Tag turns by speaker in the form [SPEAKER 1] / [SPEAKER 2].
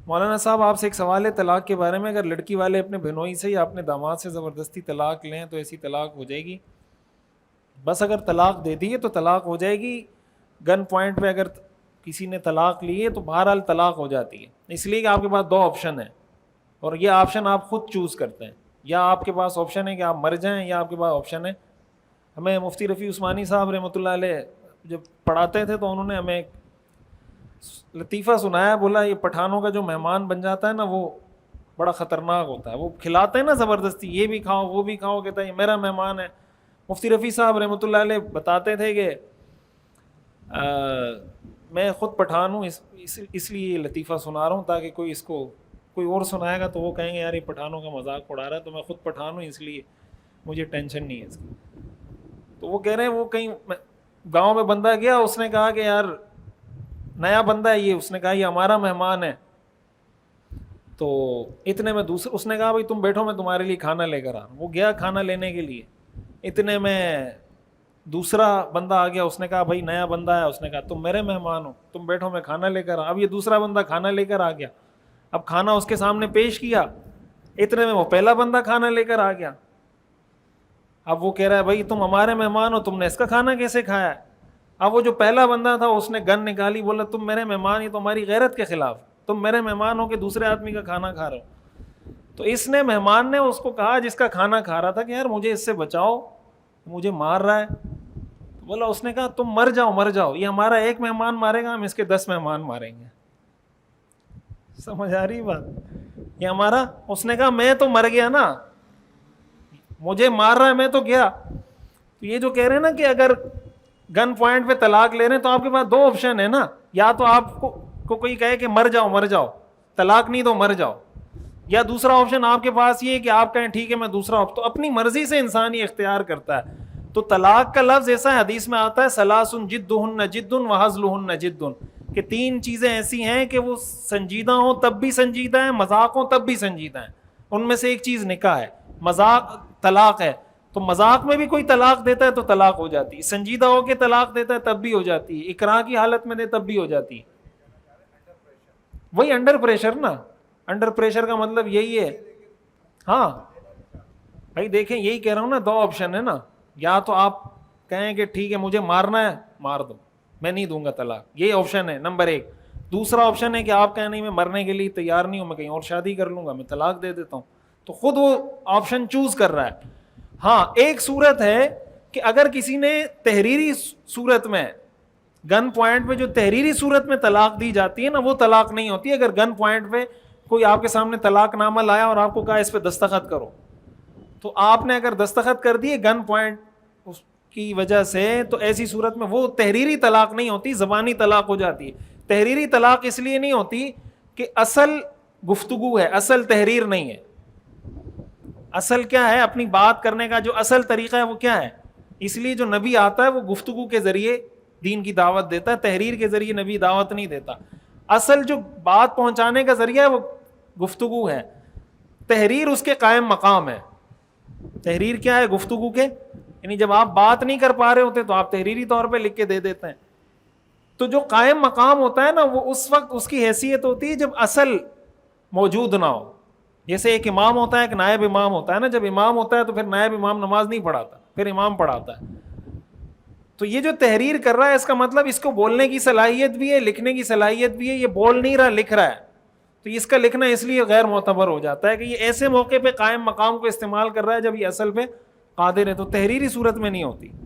[SPEAKER 1] مولانا صاحب آپ سے ایک سوال ہے طلاق کے بارے میں. اگر لڑکی والے اپنے بہنوئی سے یا اپنے داماد سے زبردستی طلاق لیں تو ایسی طلاق ہو جائے گی؟ بس اگر طلاق دے دی ہے تو طلاق ہو جائے گی. گن پوائنٹ پہ اگر کسی نے طلاق لی ہے تو بہرحال طلاق ہو جاتی ہے. اس لیے کہ آپ کے پاس دو آپشن ہیں اور یہ آپشن آپ خود چوز کرتے ہیں. یا آپ کے پاس آپشن ہے کہ آپ مر جائیں, یا آپ کے پاس آپشن ہے. ہمیں مفتی رفیع عثمانی صاحب رحمۃ اللہ علیہ جب پڑھاتے تھے تو انہوں نے ہمیں ایک لطیفہ سنایا. بولا یہ پٹھانوں کا جو مہمان بن جاتا ہے نا وہ بڑا خطرناک ہوتا ہے. وہ کھلاتے ہیں نا زبردستی, یہ بھی کھاؤ وہ بھی کھاؤ, کہتا ہے یہ میرا مہمان ہے. مفتی رفیع صاحب رحمۃ اللہ علیہ بتاتے تھے کہ میں خود پٹھان ہوں, اس لیے یہ لطیفہ سنا رہا ہوں تاکہ کوئی اس کو کوئی اور سنائے گا تو وہ کہیں گے یار یہ پٹھانوں کا مذاق اڑا رہا ہے. تو میں خود پٹھان ہوں اس لیے مجھے ٹینشن نہیں ہے اس کی. تو وہ کہہ رہے ہیں وہ کہیں گاؤں میں بندہ گیا, اس نے کہا کہ یار نیا بندہ ہے یہ, اس نے کہا یہ ہمارا مہمان ہے. تو اتنے میں دوسرے اس نے کہا بھائی تم بیٹھو میں تمہارے لیے کھانا لے کر آ رہا ہوں. وہ گیا کھانا لینے کے لیے. اتنے میں دوسرا بندہ آ گیا, اس نے کہا بھائی نیا بندہ ہے, اس نے کہا تم میرے مہمان ہو, تم بیٹھو میں کھانا لے کر آ. اب یہ دوسرا بندہ کھانا لے کر آ گیا. اب کھانا اس کے سامنے پیش کیا, اتنے میں وہ پہلا بندہ کھانا لے کر آ گیا. اب وہ کہہ رہا ہے بھائی تم ہمارے مہمان ہو, تم نے اس کا کھانا کیسے کھایا ہے؟ اب وہ جو پہلا بندہ تھا اس نے گن نکالی, بولا تم میرے مہمان, یہ تمہاری غیرت کے خلاف, تم میرے مہمان ہو کہ دوسرے آدمی کا کھانا کھا رہے ہو. تو اس نے مہمان نے اس کو کہا جس کا کھانا کھا رہا تھا کہ یار مجھے اس سے بچاؤ, مجھے مار رہا ہے. بولا اس نے کہا تم مر جاؤ مر جاؤ, یہ ہمارا ایک مہمان مارے گا, ہم اس کے 10 مہمان ماریں گے. سمجھ آ رہی بات؟ یہ ہمارا, اس نے کہا میں تو مر گیا نا, مجھے مار رہا ہے میں تو گیا. تو یہ جو کہہ رہے ہیں نا کہ اگر گن پوائنٹ پہ طلاق لے رہے ہیں تو آپ کے پاس دو آپشن ہے نا, یا تو آپ کو کوئی کہے کہ مر جاؤ طلاق نہیں دو مر جاؤ, یا دوسرا آپشن آپ کے پاس یہ ہے کہ آپ کہیں ٹھیک ہے میں دوسرا. تو اپنی مرضی سے انسان یہ اختیار کرتا ہے. تو طلاق کا لفظ ایسا حدیث میں آتا ہے ثلاث جدہن جد وہزلہن جد, کہ 3 چیزیں ایسی ہیں کہ وہ سنجیدہ ہوں تب بھی سنجیدہ ہیں, مذاق ہوں تب بھی سنجیدہ ہیں. ان میں سے ایک چیز نکاح ہے, مذاق طلاق ہے. تو مذاق میں بھی کوئی طلاق دیتا ہے تو طلاق ہو جاتی ہے, سنجیدہ ہو کے طلاق دیتا ہے تب بھی ہو جاتی ہے, اکراہ کی حالت میں دے تب بھی ہو جاتی ہے. وہی انڈر پریشر نا, انڈر پریشر کا مطلب یہی ہے. ہاں بھائی دیکھیں یہی کہہ رہا ہوں نا, 2 آپشن ہے نا, یا تو آپ کہیں کہ ٹھیک ہے مجھے مارنا ہے مار دو, میں نہیں دوں گا طلاق, یہ آپشن ہے نمبر 1. دوسرا آپشن ہے کہ آپ کہیں نہیں میں مرنے کے لیے تیار نہیں ہوں, میں کہیں اور شادی کر لوں گا, میں طلاق دے دیتا ہوں. تو خود وہ آپشن چوز کر رہا ہے. ہاں ایک صورت ہے کہ اگر کسی نے تحریری صورت میں, گن پوائنٹ پہ جو تحریری صورت میں طلاق دی جاتی ہے نا وہ طلاق نہیں ہوتی. اگر گن پوائنٹ پہ کوئی آپ کے سامنے طلاق نامہ لایا اور آپ کو کہا اس پہ دستخط کرو, تو آپ نے اگر دستخط کر دیے گن پوائنٹ اس کی وجہ سے, تو ایسی صورت میں وہ تحریری طلاق نہیں ہوتی, زبانی طلاق ہو جاتی ہے. تحریری طلاق اس لیے نہیں ہوتی کہ اصل گفتگو ہے, اصل تحریر نہیں ہے. اصل کیا ہے, اپنی بات کرنے کا جو اصل طریقہ ہے وہ کیا ہے. اس لیے جو نبی آتا ہے وہ گفتگو کے ذریعے دین کی دعوت دیتا ہے, تحریر کے ذریعے نبی دعوت نہیں دیتا. اصل جو بات پہنچانے کا ذریعہ ہے وہ گفتگو ہے, تحریر اس کے قائم مقام ہے. تحریر کیا ہے, گفتگو کے, یعنی جب آپ بات نہیں کر پا رہے ہوتے تو آپ تحریری طور پہ لکھ کے دے دیتے ہیں. تو جو قائم مقام ہوتا ہے نا وہ اس وقت اس کی حیثیت ہوتی ہے جب اصل موجود نہ ہو. جیسے ایک امام ہوتا ہے, ایک نائب امام ہوتا ہے نا, جب امام ہوتا ہے تو پھر نائب امام نماز نہیں پڑھاتا, پھر امام پڑھاتا ہے. تو یہ جو تحریر کر رہا ہے اس کا مطلب اس کو بولنے کی صلاحیت بھی ہے, لکھنے کی صلاحیت بھی ہے. یہ بول نہیں رہا, لکھ رہا ہے, تو اس کا لکھنا اس لیے غیر معتبر ہو جاتا ہے کہ یہ ایسے موقع پہ قائم مقام کو استعمال کر رہا ہے جب یہ اصل پہ قادر ہے. تو تحریری صورت میں نہیں ہوتی.